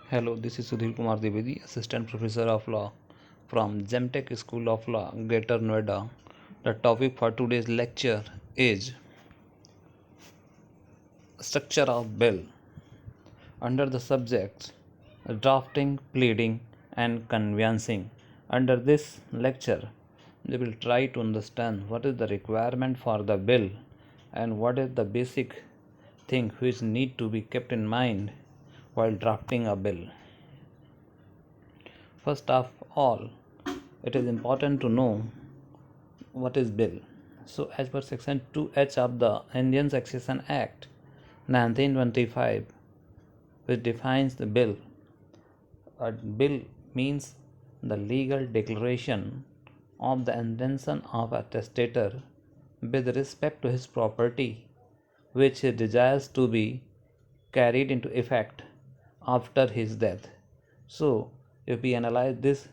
Hello, this is Sudhir Kumar Dwivedi, Assistant Professor of Law from Gemtech School of Law, Greater Noida. The topic for today's lecture is structure of bill under the subjects drafting, pleading, and conveyancing. Under this lecture, we will try to understand what is the requirement for the bill and what is the basic thing which need to be kept in mind while drafting a bill. First of all, it is important to know what is bill. So, as per section 2H of the Indian Succession Act 1925, which defines the bill, a bill means the legal declaration of the intention of a testator with respect to his property, which he desires to be carried into effect after his death. So, if we analyze this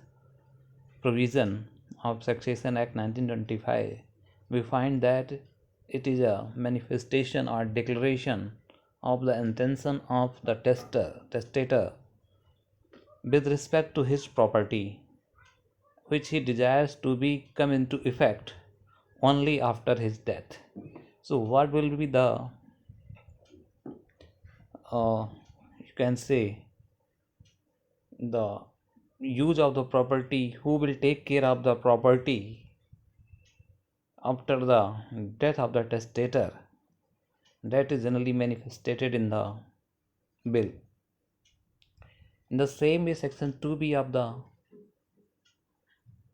provision of Succession Act 1925, we find that it is a manifestation or declaration of the intention of the testator with respect to his property, which he desires to be come into effect only after his death. So, what will be the you can say the use of the property? Who will take care of the property after the death of the testator? That is generally manifested in the bill. In the same way, section 2B of the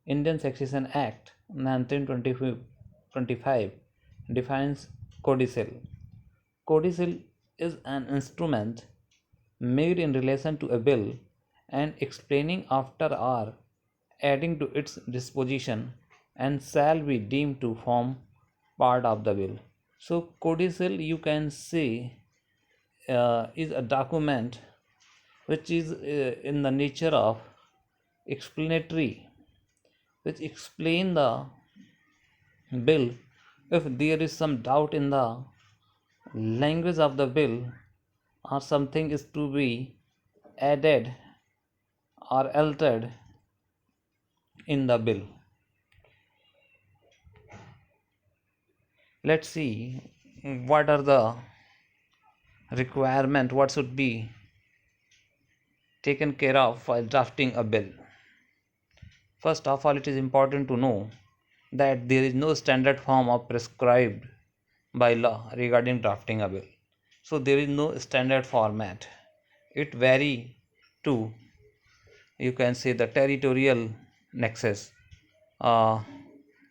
Indian Succession Act 1925 defines codicil. Codicil is an instrument made in relation to a bill and explaining after or adding to its disposition and shall be deemed to form part of the bill. So, codicil you can say is a document which is in the nature of explanatory, which explain the bill. If there is some doubt in the language of the bill or something is to be added or altered in the bill. Let's see what are the requirement, what should be taken care of while drafting a bill. First of all, it is important to know that there is no standard form of prescribed by law regarding drafting a bill. So there is no standard format. It vary to, you can say, the territorial nexus.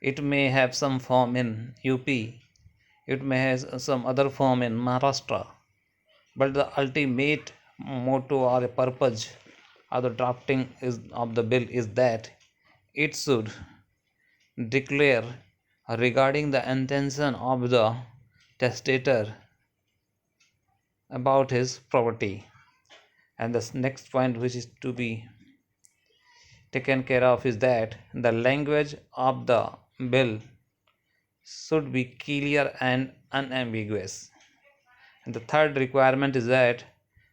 It may have some form in UP, it may have some other form in Maharashtra, but the ultimate motto or a purpose of the drafting of the bill is that it should declare regarding the intention of the testator about his property. And the next point which is to be taken care of is that the language of the bill should be clear and unambiguous. And the third requirement is that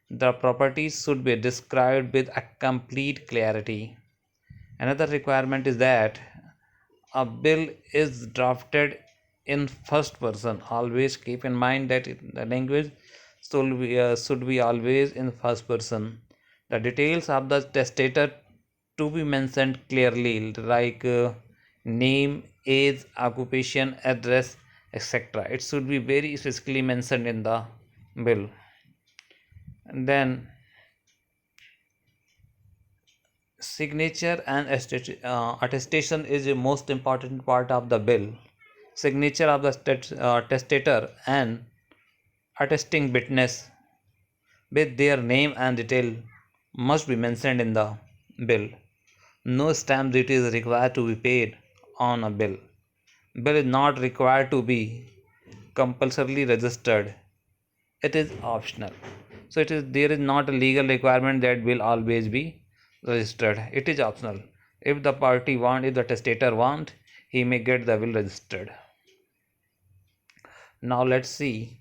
the properties should be described with a complete clarity. Another requirement is that a bill is drafted in first person. Always keep in mind that the language should be always in first person. The details of the testator to be mentioned clearly, like name, age, occupation, address, etc. It should be very specifically mentioned in the bill. And then signature and attestation is the most important part of the bill. Signature of the testator and attesting witness with their name and detail must be mentioned in the bill. No stamp duty is required to be paid on a bill. Bill is not required to be compulsorily registered. It is optional. So there is not a legal requirement that will always be registered. It is optional. If the party want, if the testator want, he may get the will registered. Now let's see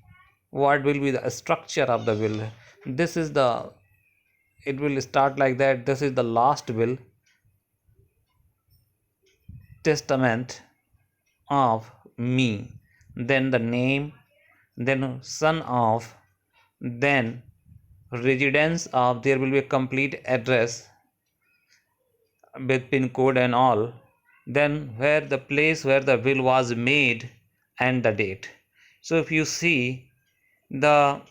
what will be the structure of the will. This is the it will start like that. This is the last will, testament of me, then the name, then son of, then residence of, there will be a complete address with pin code and all, then where the place where the will was made and the date. So if you see the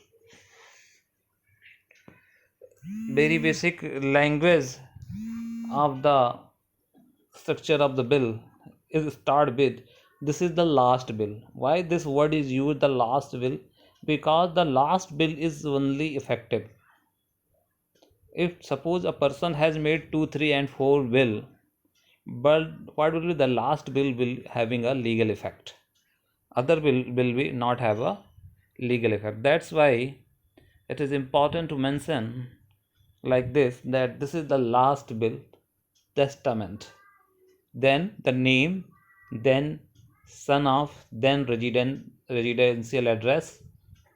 very basic language of the structure of the bill is start with, this is the last bill. Why this word is used, the last will? Because the last bill is only effective if suppose a person has made 2, 3 and 4 will, but what will be the last bill will having a legal effect, other will be not have a legal effect. That's why it is important to mention like this, that this is the last bill, testament, then the name, then son of, then residential address,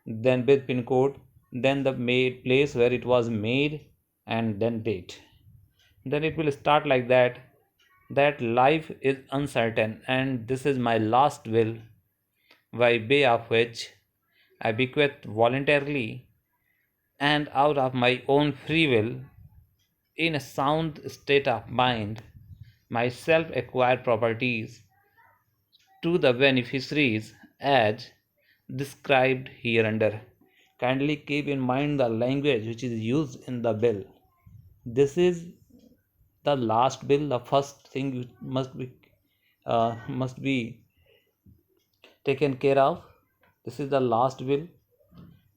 then with pin code, then the made place where it was made, and then date. Then it will start like that, that life is uncertain and this is my last will, by way of which I bequeath voluntarily and out of my own free will, in a sound state of mind, my self acquired properties to the beneficiaries as described hereunder. Kindly keep in mind the language which is used in the bill. This is the last bill. The first thing you must be taken care of. This is the last will.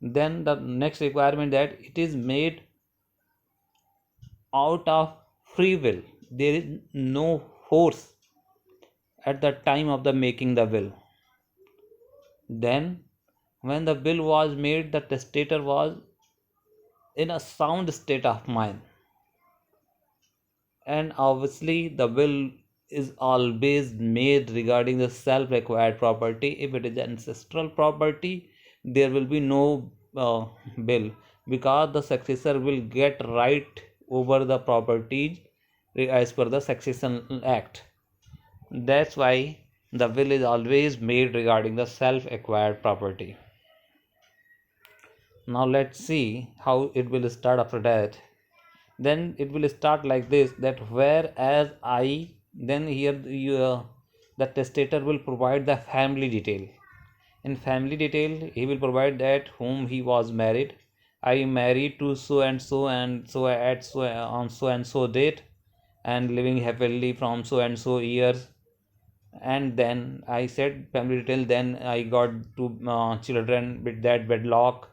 Then the next requirement, that it is made out of free will. There is no force at the time of the making the will. Then when the will was made, the testator was in a sound state of mind, and obviously the will is always made regarding the self acquired property. If it is ancestral property, there will be no bill, because the successor will get right over the properties as per the succession act. That's why the will is always made regarding the self acquired property. Now let's see how it will start after that. Then it will start like this, that whereas I, then here the testator will provide the family detail. In family detail he will provide that whom he was married. I married to so and so at so on so and so date, and living happily from so and so years. And then I said family detail, then I got two children with that wedlock,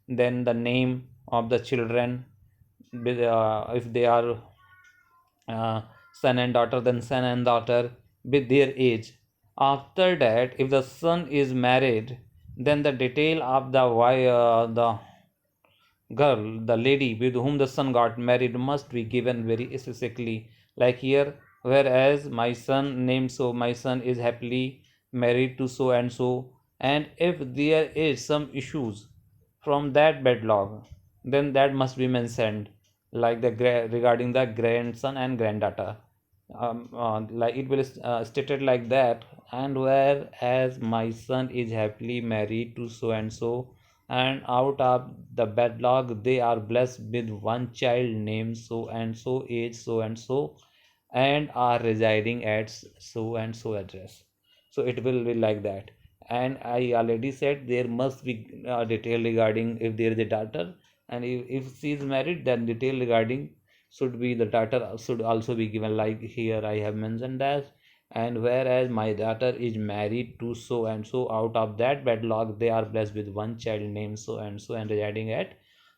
then the name of the children, if they are son and daughter, then son and daughter with their age. After that, if the son is married, then the detail of the girl, the lady with whom the son got married, must be given very specifically. Like here, whereas my son named so, my son is happily married to so and so, and if there is some issues from that bedlog, then that must be mentioned, like the regarding the grandson and granddaughter. Like it will stated like that, and whereas my son is happily married to so and out of the bedlog they are blessed with one child named so age so and are residing at so and so address. So it will be like that. And I already said there must be detail regarding if there is a daughter, and if she is married, then detail regarding should be the daughter should also be given, like here I have mentioned as. And whereas my daughter is married to so out of that wedlock they are blessed with one child named so and residing at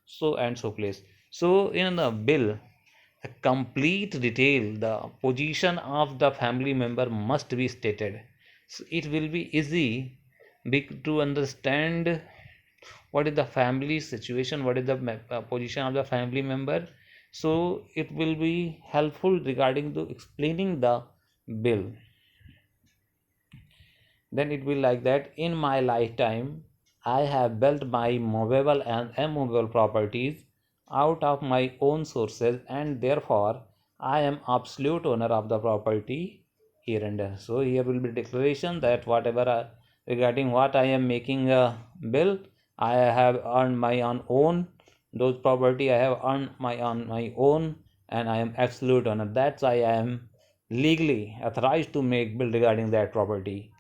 so and so place. So in the bill, a complete detail, the position of the family member must be stated. So it will be easy to understand what is the family situation, what is the position of the family member. So it will be helpful regarding to explaining the bill. Then it will like that, in my lifetime I have built my movable and immovable properties out of my own sources, and therefore I am absolute owner of the property here and there. So here will be declaration that whatever regarding what I am making a bill, I have earned my own those property I have earned my on my own, and I am absolute owner. That's why I am legally authorized to make bill regarding that property.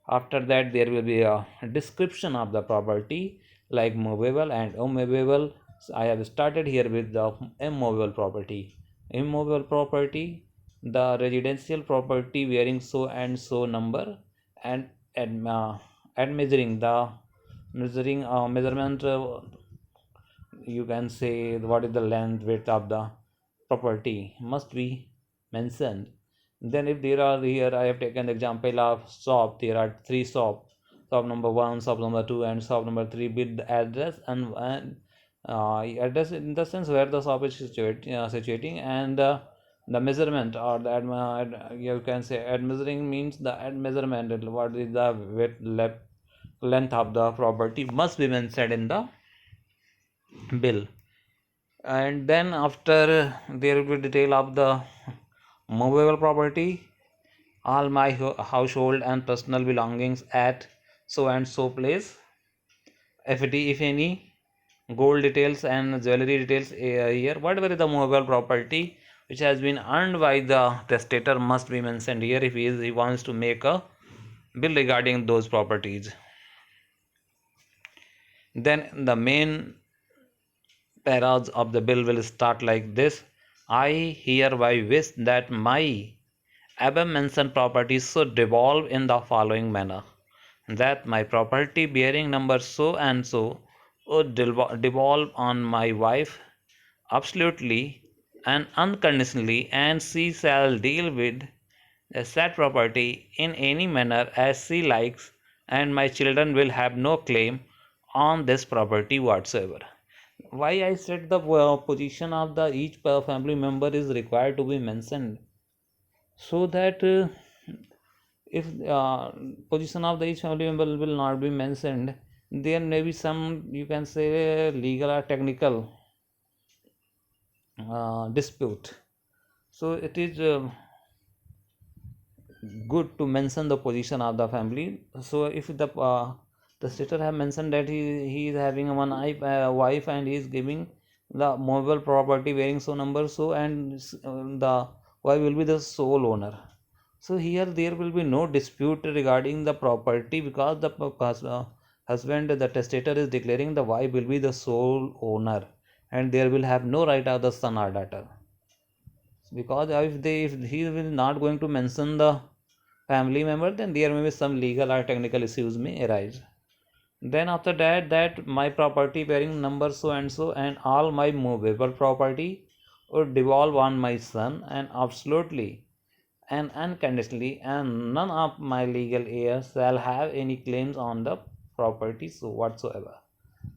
After that, there will be a description of the property like movable and immovable. So I have started here with the immovable property. Immovable property, the residential property bearing so and so number, and and measuring measurement, you can say what is the length width of the property must be mentioned. Then if there are, here I have taken the example of shop. There are three shop number 1, shop number 2, and shop number 3 with the address and address in the sense where the shop is situating, and the measurement, or the you can say ad measuring means the ad measurement, what is the width length of the property must be mentioned in the bill. And then after, there will be detail of the movable property, all my household and personal belongings at so and so place, if any, gold details and jewelry details here, whatever is the movable property which has been earned by the testator must be mentioned here if he wants to make a bill regarding those properties. Then the main paras of the bill will start like this: I hereby wish that my above mentioned properties should devolve in the following manner: that my property bearing number so and so would devolve on my wife absolutely and unconditionally, and she shall deal with the said property in any manner as she likes, and my children will have no claim on this property whatsoever. Why I said the position of the each family member is required to be mentioned, so that if position of the each family member will not be mentioned, there may be some, you can say, legal or technical dispute. So it is good to mention the position of the family. So if the stater have mentioned that he is having one wife, and he is giving the movable property bearing so number so, and the wife will be the sole owner. So here there will be no dispute regarding the property, because the husband, the testator, is declaring the wife will be the sole owner, and there will have no right of the son or daughter. Because if he will not going to mention the family member, then there may be some legal or technical issues may arise. Then after that, my property bearing number so and all my movable property would devolve on my son, and absolutely and unconditionally, and none of my legal heirs shall have any claims on the property so whatsoever.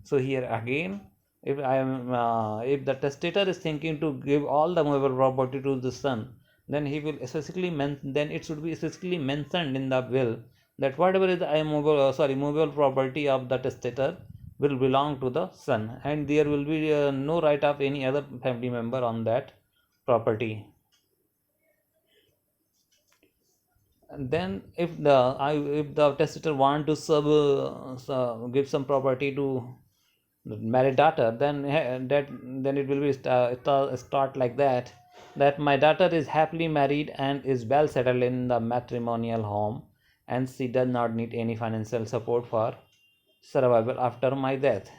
So here again, if the testator is thinking to give all the movable property to the son, then he will specifically then it should be specifically mentioned in the will that whatever is the movable property of the testator will belong to the son, and there will be no right of any other family member on that property. And then if the testator want to give some property to married daughter, then it will be start like that, my daughter is happily married and is well settled in the matrimonial home, and she does not need any financial support for survival after my death.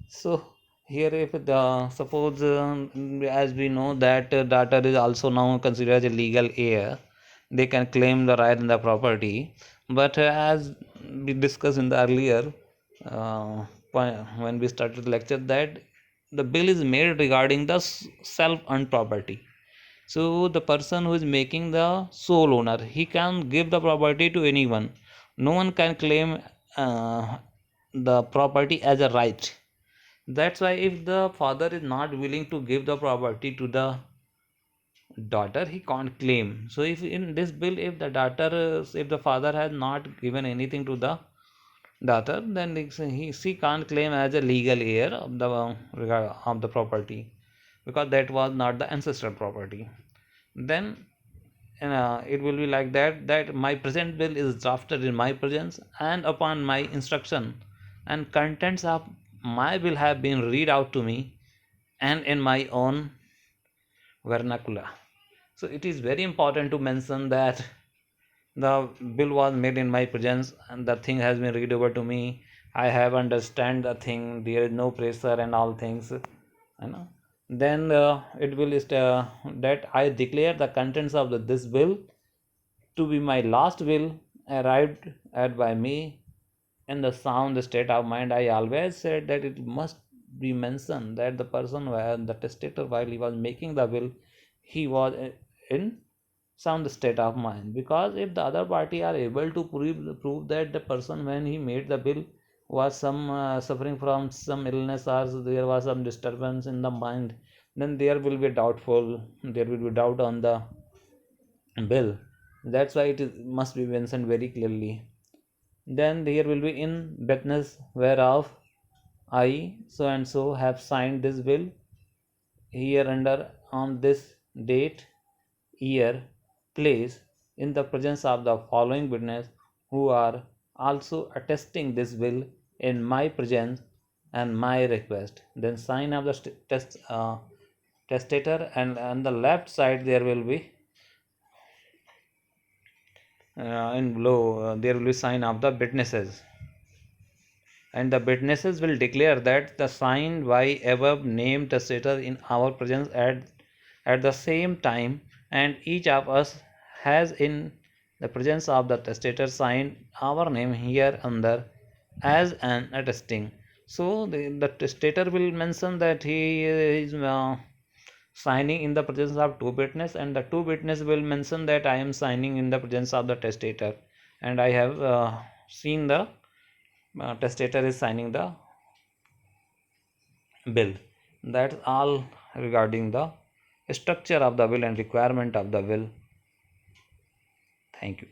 So here, if the suppose as we know that daughter is also now considered as a legal heir, they can claim the right in the property. But as we discussed in the earlier when we started the lecture, that the bill is made regarding the self-earned property. So the person who is making the sole owner, he can give the property to anyone. No one can claim the property as a right. That's why if the father is not willing to give the property to the daughter, he can't claim. So if in this bill, if the father has not given anything to the the other, then she can't claim as a legal heir of the property, because that was not the ancestral property. Then it will be like that my present will is drafted in my presence and upon my instruction, and contents of my will have been read out to me and in my own vernacular. So it is very important to mention that the bill was made in my presence and the thing has been read over to me. I have understand the thing, there is no pressure and all things, you know. Then it will is that I declare the contents of this bill to be my last will arrived at by me in the sound state of mind. I always said that it must be mentioned that the person where the testator, while he was making the will, he was in sound state of mind, because if the other party are able to prove that the person when he made the bill was some suffering from some illness, or there was some disturbance in the mind, then there will be doubtful, there will be doubt on the bill. That's why must be mentioned very clearly. Then there will be in witness whereof I so and so have signed this bill here under on this date, year, place, in the presence of the following witness, who are also attesting this bill in my presence and my request. Then sign of the testator, and on the left side there will be in below there will be sign of the witnesses, and the witnesses will declare that the signed by above named testator in our presence at the same time, and each of us has in the presence of the testator signed our name here under as an attesting. So the testator will mention that he is signing in the presence of two witnesses, and the two witnesses will mention that I am signing in the presence of the testator, and I have seen the testator is signing the bill. That's all regarding the structure of the will and requirement of the will. Thank you.